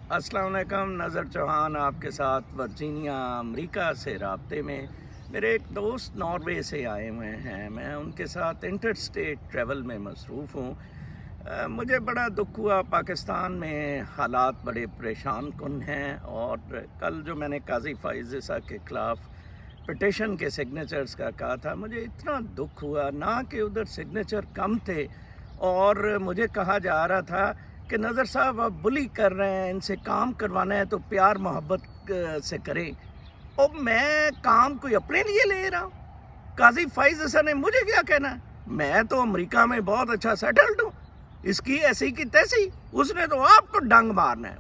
अस्सलाम वालेकुम। नज़र चौहान आपके साथ वर्जीनिया अमेरिका से रابطے में। मेरे एक दोस्त नॉर्वे से आए हुए हैं, मैं उनके साथ इंटर स्टेट ट्रैवल में मसरूफ़ हूँ। मुझे बड़ा दुख हुआ, पाकिस्तान में हालात बड़े परेशान कुन हैं। और कल जो मैंने काजी फ़ाइज़ ईसा के ख़िलाफ़ पिटीशन के सिग्नेचर्स का कहा था, मुझे इतना दुख हुआ ना कि उधर सिग्नेचर कम थे और मुझे कहा जा रहा था कि नज़र साहब आप बुली कर रहे हैं, इनसे काम करवाना है तो प्यार मोहब्बत से करें। और मैं काम कोई अपने लिए ले रहा हूँ? काजी फ़ाइज़ ईसा ने मुझे क्या कहना है? मैं तो अमेरिका में बहुत अच्छा सेटल्ड हूँ, इसकी ऐसी की तैसी। उसने तो आपको डंग मारना है,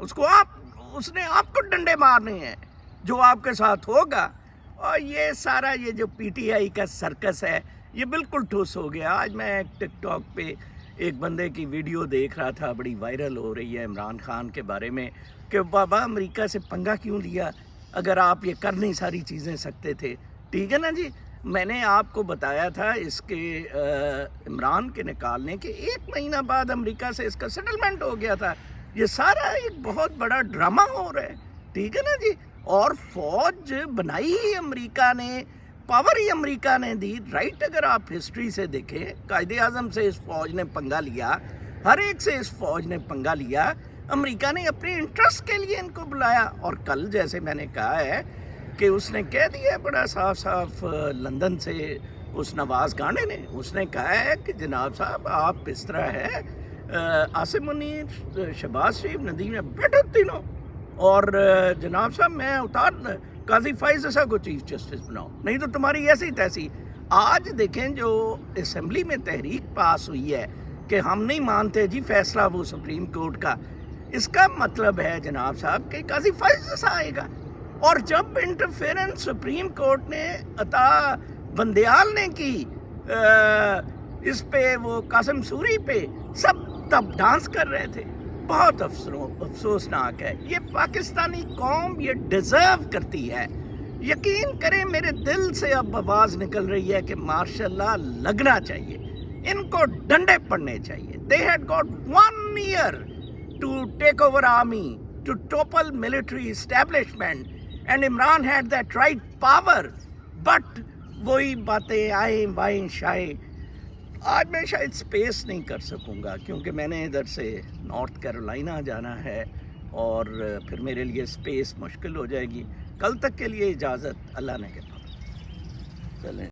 उसने आपको डंडे मारने हैं जो आपके साथ होगा। और ये सारा ये जो पीटीआई का सर्कस है, ये बिल्कुल ठुस हो गया। आज मैं टिकटॉक पे एक बंदे की वीडियो देख रहा था, बड़ी वायरल हो रही है, इमरान खान के बारे में, कि बाबा अमेरिका से पंगा क्यों लिया अगर आप ये कर नहीं सारी चीज़ें सकते थे। ठीक है ना जी, मैंने आपको बताया था इसके इमरान के निकालने के 1 महीना बाद अमेरिका से इसका सेटलमेंट हो गया था। ये सारा एक बहुत बड़ा ड्रामा हो रहा है, ठीक है ना जी। और फौज बनाई ही अमेरिका ने, पावर ही अमेरिका ने दी। राइट, अगर आप हिस्ट्री से देखें, कायदे आज़म से इस फौज ने पंगा लिया, हर एक से इस फौज ने पंगा लिया। अमेरिका ने अपने इंटरेस्ट के लिए इनको बुलाया। और कल जैसे मैंने कहा है कि उसने कह दिया बड़ा साफ साफ, लंदन से उस नवाज़ गाने ने उसने कहा है कि जनाब साहब आप इस तरह है, आसिम मुनीर, शहबाज शरीफ, नदीम में बैठो तीनों, और जनाब साहब मैं उतार काजी फ़ाइज़ ईसा को चीफ जस्टिस बनाओ, नहीं तो तुम्हारी ऐसी तैसी। आज देखें जो असेंबली में तहरीक पास हुई है कि हम नहीं मानते जी फैसला वो सुप्रीम कोर्ट का, इसका मतलब है जनाब साहब कि काजी फ़ाइज़ ईसा आएगा। और जब इंटरफेरेंस सुप्रीम कोर्ट ने अता बंदयाल ने की इस पे, वो कासिम सूरी पे, सब तब डांस कर रहे थे। बहुत अफसोसनाक है। ये पाकिस्तानी कौम ये डिज़र्व करती है। यकीन करें मेरे दिल से अब आवाज़ निकल रही है कि मार्शल्लाह लगना चाहिए, इनको डंडे पड़ने चाहिए। They had got 1 year to take over army, to topple military establishment, and Imran had that right power. But वही बातें आए बाएं शाए। आज मैं शायद स्पेस नहीं कर सकूंगा क्योंकि मैंने इधर से नॉर्थ कैरोलिना जाना है और फिर मेरे लिए स्पेस मुश्किल हो जाएगी। कल तक के लिए इजाज़त, अल्लाह ने के पास चलें।